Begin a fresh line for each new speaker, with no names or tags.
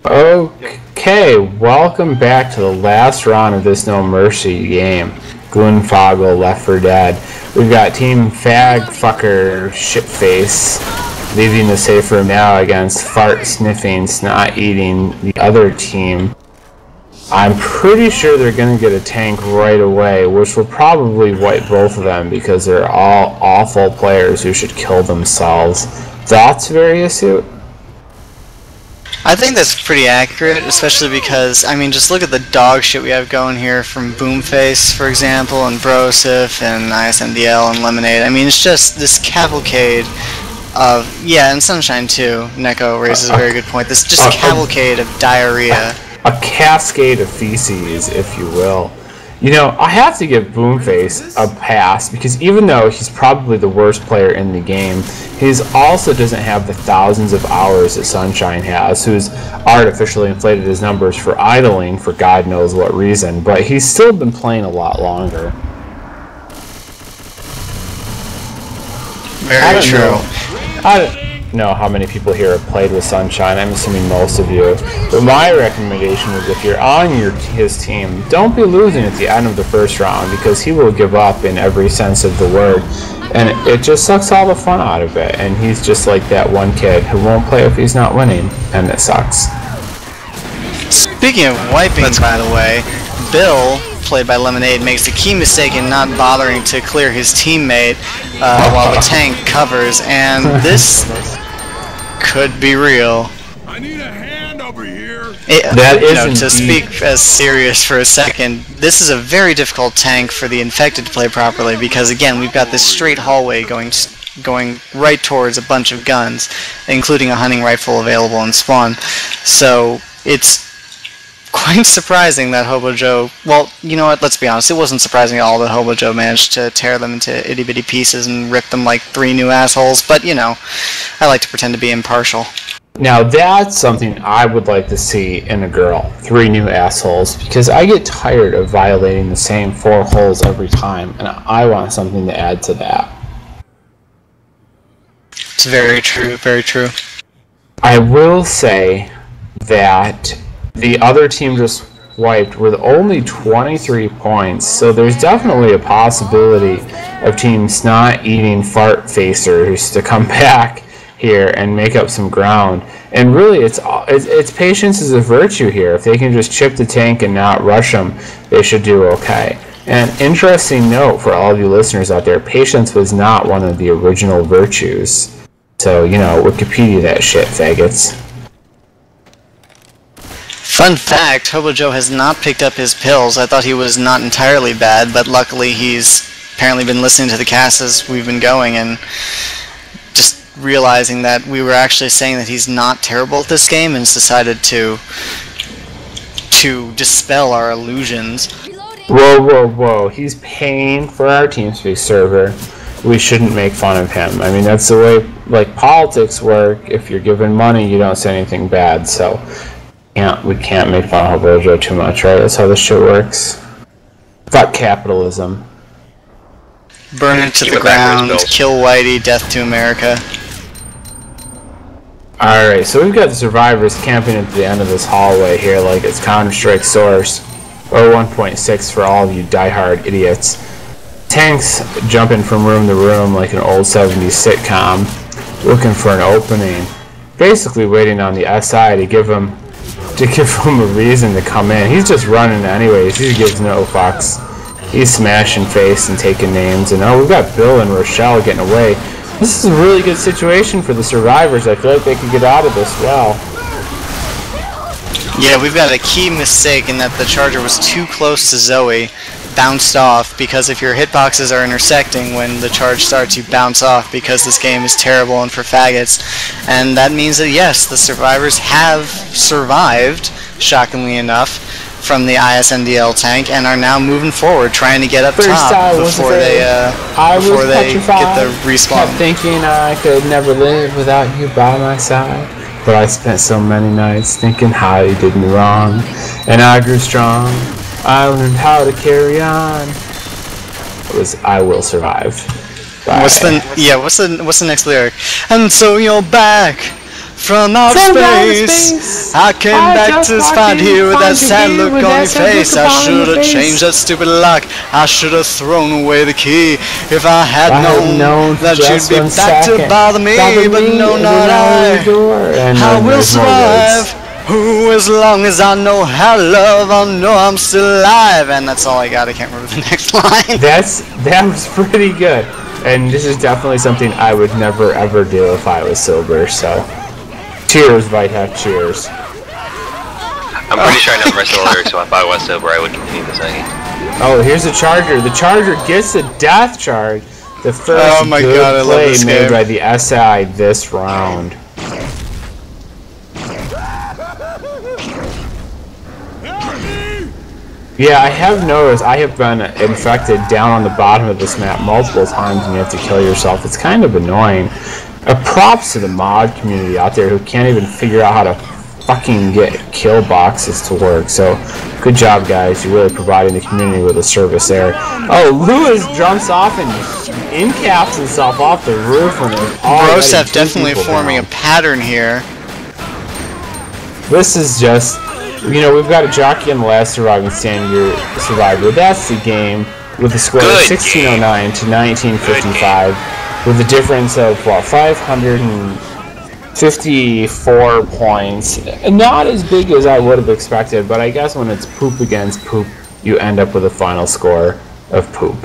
Okay, welcome back to the last round of this No Mercy game. Goonfogl, Left 4 Dead. We've got Team Fag Fucker Shitface leaving the safe room now against Fart Sniffing, Snot Eating, the other team. I'm pretty sure they're going to get a tank right away, which will probably wipe both of them because they're all awful players who should kill themselves. Thoughts, Variasuit?
I think that's pretty accurate, especially because, I mean, just look at the dog shit we have going here from Boomface, for example, and Brosif, and ISNDL, and Lemonade. I mean, it's just this cavalcade of, yeah, and Sunshine too. Neko raises a very good point. This just a cavalcade of diarrhea.
A cascade of feces, if you will. You know, I have to give Boomface a pass because even though he's probably the worst player in the game, he also doesn't have the thousands of hours that Sunshine has, who's artificially inflated his numbers for idling for God knows what reason, but he's still been playing a lot longer.
Very true.
I don't know how many people here have played with Sunshine. I'm assuming most of you. But my recommendation is if you're on his team, don't be losing at the end of the first round because he will give up in every sense of the word. And it just sucks all the fun out of it. And he's just like that one kid who won't play if he's not winning. And it sucks.
Speaking of wiping, by the way, Bill, played by Lemonade, makes the key mistake in not bothering to clear his teammate while the tank covers, and this could be real.
I need a hand over here.
To speak as serious for a second, this is a very difficult tank for the infected to play properly because, again, we've got this straight hallway going right towards a bunch of guns, including a hunting rifle available in spawn. So it's quite surprising that Hobo Joe, well, you know what, let's be honest, it wasn't surprising at all that Hobo Joe managed to tear them into itty-bitty pieces and rip them like 3 new assholes, but, you know, I like to pretend to be impartial.
Now that's something I would like to see in a girl, 3 new assholes, because I get tired of violating the same 4 holes every time, and I want something to add to that.
It's very true, very true.
I will say that the other team just wiped with only 23 points, so there's definitely a possibility of Team Snot Eating Fart Facers to come back here and make up some ground. And really, it's patience is a virtue here. If they can just chip the tank and not rush them, they should do okay. And interesting note for all of you listeners out there, patience was not one of the original virtues. So, you know, Wikipedia that shit, faggots.
Fun fact, Hobo Joe has not picked up his pills. I thought he was not entirely bad, but luckily he's apparently been listening to the cast as we've been going and just realizing that we were actually saying that he's not terrible at this game and has decided to dispel our illusions.
Whoa, whoa, whoa. He's paying for our TeamSpeak server. We shouldn't make fun of him. I mean, that's the way, like, politics work. If you're given money, you don't say anything bad, so we can't make fun of Hobo Joe too much, right? That's how this shit works. Fuck capitalism.
Burn it to the ground, kill Whitey, death to America.
Alright, so we've got the survivors camping at the end of this hallway here like it's Counter-Strike Source, or 1.6 for all of you diehard idiots. Tanks jumping from room to room like an old 70s sitcom, looking for an opening. Basically waiting on the SI to give him a reason to come in. He's just running anyways. He gives no fucks. He's smashing face and taking names. And oh, we've got Bill and Rochelle getting away. This is a really good situation for the survivors. I feel like they could get out of this well.
Yeah, we've got a key mistake in that the charger was too close to Zoe, bounced off, because if your hitboxes are intersecting when the charge starts, you bounce off because this game is terrible and for faggots. And that means that, yes, the survivors have survived, shockingly enough, from the ISNDL tank and are now moving forward, trying to get up top before they get the respawn.
Kept thinking I could never live without you by my side, but I spent so many nights thinking how you did me wrong, and I grew strong. I learned how to carry on. It was I will survive. Bye.
What's the next lyric? And so you're back from outer space. I came back to find you with that sad look on your face. I should have changed that stupid lock. I should have thrown away the key. If I had known that you'd be back to bother me, but no, not I. I will survive. Who, as long as I know how to love, I'll know I'm still alive. And that's all I got. I can't remember the next line.
That was pretty good. And this is definitely something I would never ever do if I was sober. So, cheers, Vitex, cheers.
I'm pretty sure I know the rest of the lyrics, so if I was sober, I would continue the singing.
Oh, here's the Charger. The Charger gets the death charge. The first good play made by the SI this round. Yeah, I have noticed I have been infected down on the bottom of this map multiple times and you have to kill yourself. It's kind of annoying. Props to the mod community out there who can't even figure out how to fucking get kill boxes to work. So, good job, guys. You're really providing the community with a service there. Oh, Lewis jumps off and incaps himself off the roof when there's already
Broseph definitely forming a pattern here.
This is just... You know, we've got a jockey in the last surviving survivor. That's the game with the score of 1609 to 1955 with a difference of, what, 554 points. Not as big as I would have expected, but I guess when it's poop against poop, you end up with a final score of poop.